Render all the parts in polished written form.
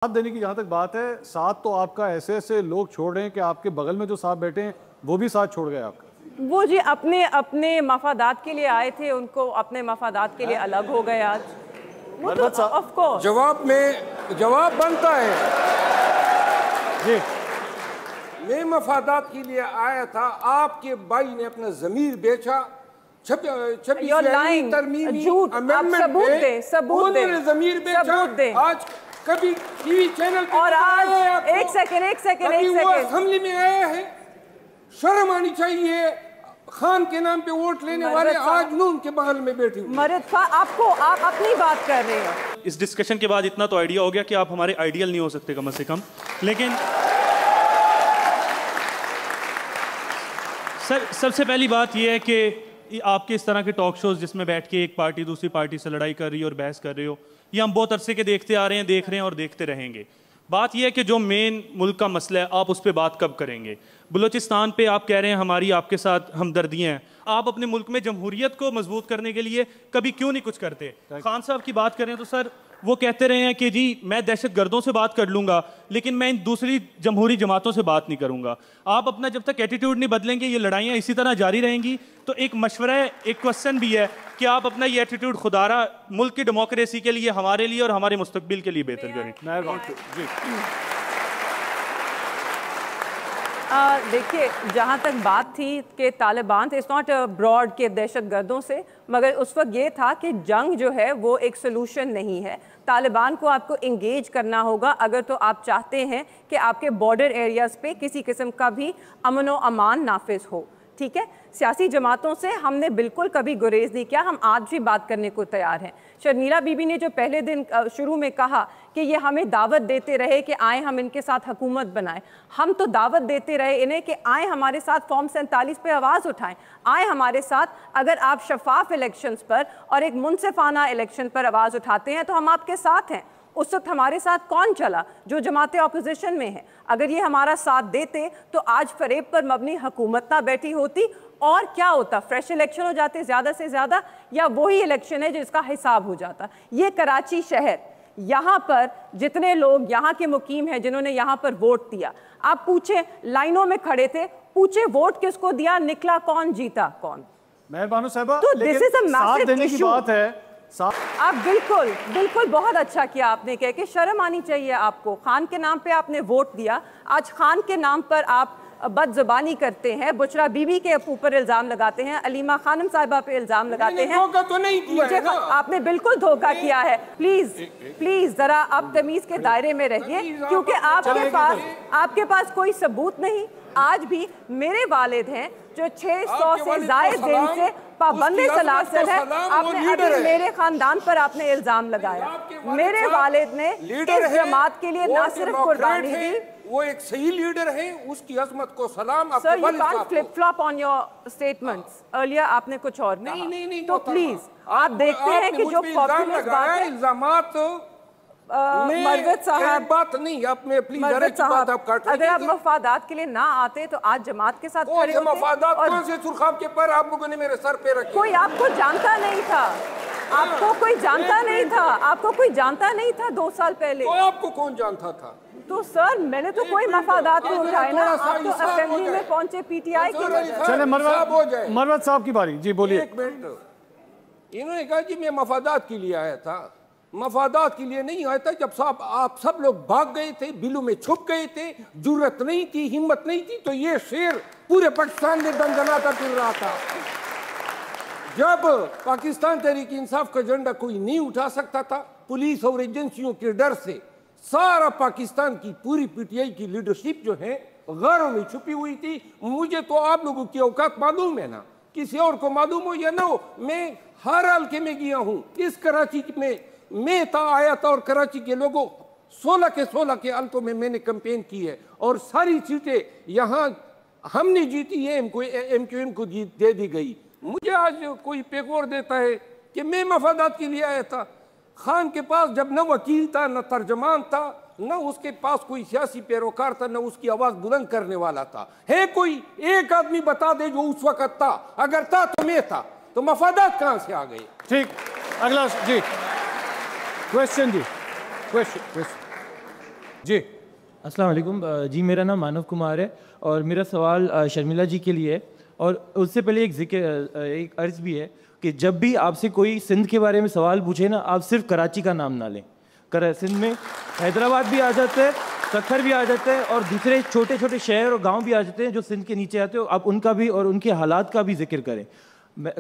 साथ देने की जहाँ तक बात है, साथ तो आपका ऐसे ऐसे लोग छोड़ रहे हैं कि आपके बगल में जो साहब बैठे हैं वो भी साथ छोड़ गए आपका। वो जी अपने अपने मफादात के लिए आए थे, उनको अपने मफादात के लिए अलग हो गए आज। वो तो ऑफ कोर्स जवाब बनता है जी। मैं मफादात के लिए आया था, आपके भाई ने अपना जमीर बेचा। झूठ, आप सबूत दे, सबूत दे, जमीर बेचा। आज कभी टीवी चैनल पे और आज एक सेकंड असेंबली में आया है। शर्म आनी चाहिए। खान के नाम पे वोट लेने वाले आज नून के बगल में बैठे हुए। आप अपनी बात कर रहे हैं। इस डिस्कशन के बाद इतना तो आइडिया हो गया कि आप हमारे आइडियल नहीं हो सकते कम से कम। लेकिन सर, सबसे पहली बात यह है कि आपके इस तरह के टॉक शोज जिसमें बैठ के एक पार्टी दूसरी पार्टी से लड़ाई कर रही हो और बहस कर रहे हो, ये हम बहुत अरसे के देखते आ रहे हैं, देख रहे हैं और देखते रहेंगे। बात यह है कि जो मेन मुल्क का मसला है, आप उस पर बात कब करेंगे? बलूचिस्तान पे आप कह रहे हैं हमारी आपके साथ हमदर्दियां हैं, आप अपने मुल्क में जमहूरियत को मजबूत करने के लिए कभी क्यों नहीं कुछ करते? खान साहब की बात करें तो सर वो कहते रहे हैं कि जी मैं दहशत गर्दों से बात कर लूंगा, लेकिन मैं इन दूसरी जमहूरी जमातों से बात नहीं करूंगा। आप अपना जब तक एटीट्यूड नहीं बदलेंगे, ये लड़ाइयाँ इसी तरह जारी रहेंगी। तो एक मशवरा है, एक क्वेश्चन भी है कि आप अपना ये एटीट्यूड खुदारा मुल्क की डेमोक्रेसी के लिए, हमारे लिए और हमारे मुस्तकबिल के लिए बेहतर करें। देखिए, जहाँ तक बात थी कि तालिबान से, इट्स नॉट ब्रॉड के दहशत गर्दों से, मगर उस वक्त ये था कि जंग जो है वो एक सोल्यूशन नहीं है। तालिबान को आपको इंगेज करना होगा अगर तो आप चाहते हैं कि आपके बॉर्डर एरियाज़ पे किसी किस्म का भी अमन व अमान नाफिज हो। ठीक है, सियासी जमातों से हमने बिल्कुल कभी गुरेज नहीं किया, हम आज भी बात करने को तैयार हैं। शर्मिला बीबी ने जो पहले दिन शुरू में कहा कि ये हमें दावत देते रहे कि आए हम इनके साथ हुकूमत बनाएं, हम तो दावत देते रहे इन्हें कि आए हमारे साथ फॉर्म 47 पे आवाज़ उठाएं, आए हमारे साथ। अगर आप शफाफ इलेक्शंस पर और एक मुनसिफाना इलेक्शन पर आवाज़ उठाते हैं तो हम आपके साथ हैं। उस वक्त हमारे साथ कौन चला? जो जमातें ऑपोजिशन में हैं। अगर ये हमारा साथ देते तो आज फरेब पर मबनी हुकूमत ना बैठी होती, और क्या होता? फ्रेश इलेक्शन हो जाते ज़्यादा से ज़्यादा, या वही इलेक्शन है जिसका हिसाब हो जाता। ये कराची शहर, यहाँ पर जितने लोग यहाँ के मुकीम हैं जिन्होंने यहाँ पर वोट दिया, आप पूछे, लाइनों में खड़े थे, पूछे वोट किसको दिया, निकला कौन, जीता कौन? मेहरबानो साहबा, तो this is a massive issue. बात है आप बिल्कुल बहुत अच्छा किया आपने कह के, शर्म आनी चाहिए आपको। खान के नाम पे आपने वोट दिया, आज खान के नाम पर आप बदजुबानी करते हैं, बुशरा बीबी के ऊपर इल्जाम लगाते हैं, अलीमा खानम साहिबा पे इल्जाम लगाते हैं। धोखा तो नहीं किया है ना? आपने बिल्कुल धोखा किया है। प्लीज जरा आप तमीज के दायरे में रहिए, क्योंकि आपके पास कोई सबूत नहीं। आज भी मेरे वालिद हैं जो 600 से जायद दिन से पाबंदी सलासल है, आपने अभी मेरे खानदान पर आपने इल्जाम लगाया। मेरे वालिद ने इस जमात के लिए ना सिर्फ कुर्बानी दी, वो एक सही लीडर है, उसकी अजमत को सलाम। Sir, you can't flip flop on your statements. Earlier आपने कुछ और कहा। नहीं, तो प्लीज आप देखते हैं कि जो पॉपुलर बात है, इल्जामात मरवत साहब, बात नहीं, आप में प्लीज अगर आप मफादात के लिए ना आते तो आज जमात के साथ खड़े होते। मफादात कौन से सुरखाब के पर आप लोगों ने मेरे सर पे रखे? कोई आपको जानता नहीं था, आपको कोई जानता नहीं था, आपको कोई जानता नहीं था 2 साल पहले। तो आपको कौन जानता था? तो सर मैंने तो कोई मफादात नहीं उठाए ना, आप तो असेंबली में पहुंचे पीटीआई के लिए। चले मरवत साहब की बारी, जी बोलिए। एक मिनट। इन्होंने कहा जी मैं मफादात के लिए आया था। मफादात के लिए नहीं आया था। जब साहब आप सब लोग भाग गए थे, बिलों में छुप गए थे, जरूरत नहीं थी, हिम्मत नहीं थी, तो ये शेर पूरे पाकिस्तान में दंदनाता फिर रहा था। जब पाकिस्तान तहरीक इंसाफ का झंडा कोई नहीं उठा सकता था, पुलिस और एजेंसियों के डर से सारा पाकिस्तान की पूरी पीटीआई की लीडरशिप जो है गैरों में छुपी हुई थी। मुझे तो आप लोगों की औकात मालूम है ना, किसी और को मालूम हो या ना हो, मैं हर हल्के में गया हूँ। इस कराची में मैं आया था और कराची के लोगों 16 के हल्कों में मैंने कैंपेन की है, और सारी सीटें यहाँ हमने जीती है, एमक्यूएम को जीत दे दी गई। मुझे आज कोई पेगोर देता है कि मैं मफादात के लिए आया था। खान के पास जब न वकील था, न तर्जमान था, न उसके पास कोई सियासी पैरोकार था, न उसकी आवाज बुलंद करने वाला था। है कोई एक आदमी बता दे जो उस वक्त था? अगर था तो मैं था, तो मफादात कहां से आ गए? ठीक, अगला जी क्वेश्चन जी, क्वेश्चन। जी अस्सलाम वालेकुम जी, मेरा नाम मानव कुमार है और मेरा सवाल शर्मिला जी के लिए है। और उससे पहले एक अर्ज़ भी है कि जब भी आपसे कोई सिंध के बारे में सवाल पूछे ना, आप सिर्फ कराची का नाम ना लें। सिंध में हैदराबाद भी आ जाता है, सक्खर भी आ जाता है और दूसरे छोटे छोटे शहर और गांव भी आ जाते हैं जो सिंध के नीचे आते हैं। आप उनका भी और उनके हालात का भी जिक्र करें।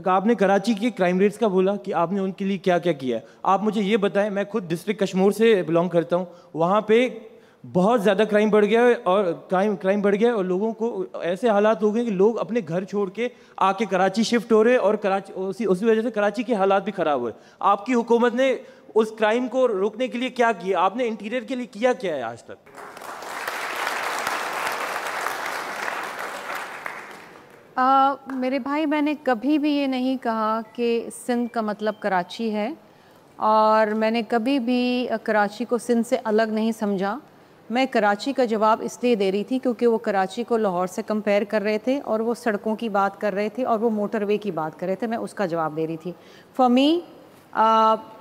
आपने कराची के क्राइम रेट्स का बोला कि आपने उनके लिए क्या क्या किया है। आप मुझे ये बताएं, मैं खुद डिस्ट्रिक्ट कश्मीर से बिलोंग करता हूँ, वहाँ पे बहुत ज़्यादा क्राइम बढ़ गया है और क्राइम बढ़ गया है और लोगों को ऐसे हालात हो गए कि लोग अपने घर छोड़ के आके कराची शिफ्ट हो रहे हैं और कराची उसी वजह से कराची के हालात भी ख़राब हुए। आपकी हुकूमत ने उस क्राइम को रोकने के लिए क्या किया? आपने इंटीरियर के लिए किया क्या है आज तक? मेरे भाई, मैंने कभी भी ये नहीं कहा कि सिंध का मतलब कराची है और मैंने कभी भी कराची को सिंध से अलग नहीं समझा। मैं कराची का जवाब इसलिए दे रही थी क्योंकि वो कराची को लाहौर से कंपेयर कर रहे थे और वो सड़कों की बात कर रहे थे और वो मोटरवे की बात कर रहे थे। मैं उसका जवाब दे रही थी। For me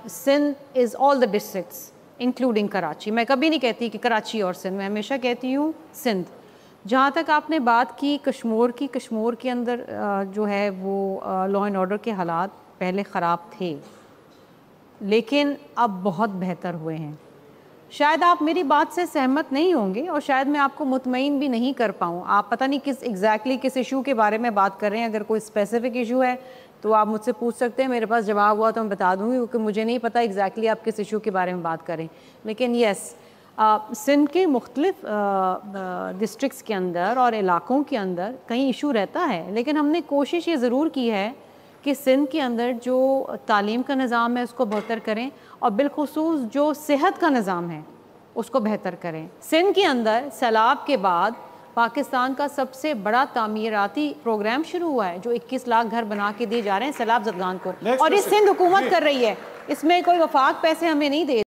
Sindh is all the districts including Karachi. मैं कभी नहीं कहती कि कराची और सिंध, मैं हमेशा कहती हूँ सिंध। जहाँ तक आपने बात की कश्मीर के अंदर जो है वो लॉ एंड ऑर्डर के हालात पहले ख़राब थे लेकिन अब बहुत बेहतर हुए हैं। शायद आप मेरी बात से सहमत नहीं होंगे और शायद मैं आपको मुतमईन भी नहीं कर पाऊँ। आप पता नहीं किस इशू के बारे में बात कर रहे हैं। अगर कोई स्पेसिफिक इशू है तो आप मुझसे पूछ सकते हैं, मेरे पास जवाब हुआ तो मैं बता दूँगी, क्योंकि मुझे नहीं पता एग्जैक्टली आप किस इशू के बारे में बात करें। लेकिन येस, सिंध के मुख्तलिफ डिस्ट्रिक्ट्स के अंदर और इलाकों के अंदर कई इशू रहता है, लेकिन हमने कोशिश ये ज़रूर की है कि सिंध के अंदर जो तालीम का निज़ाम है उसको बेहतर करें और बिलखुसूस जो सेहत का निज़ाम है उसको बेहतर करें। सिंध के अंदर सैलाब के बाद पाकिस्तान का सबसे बड़ा तामीराती प्रोग्राम शुरू हुआ है जो 21 लाख घर बना के दिए जा रहे हैं सैलाब ज़दगान को, और ये सिंध हुकूमत कर रही है। इसमें कोई वफाक पैसे हमें नहीं दे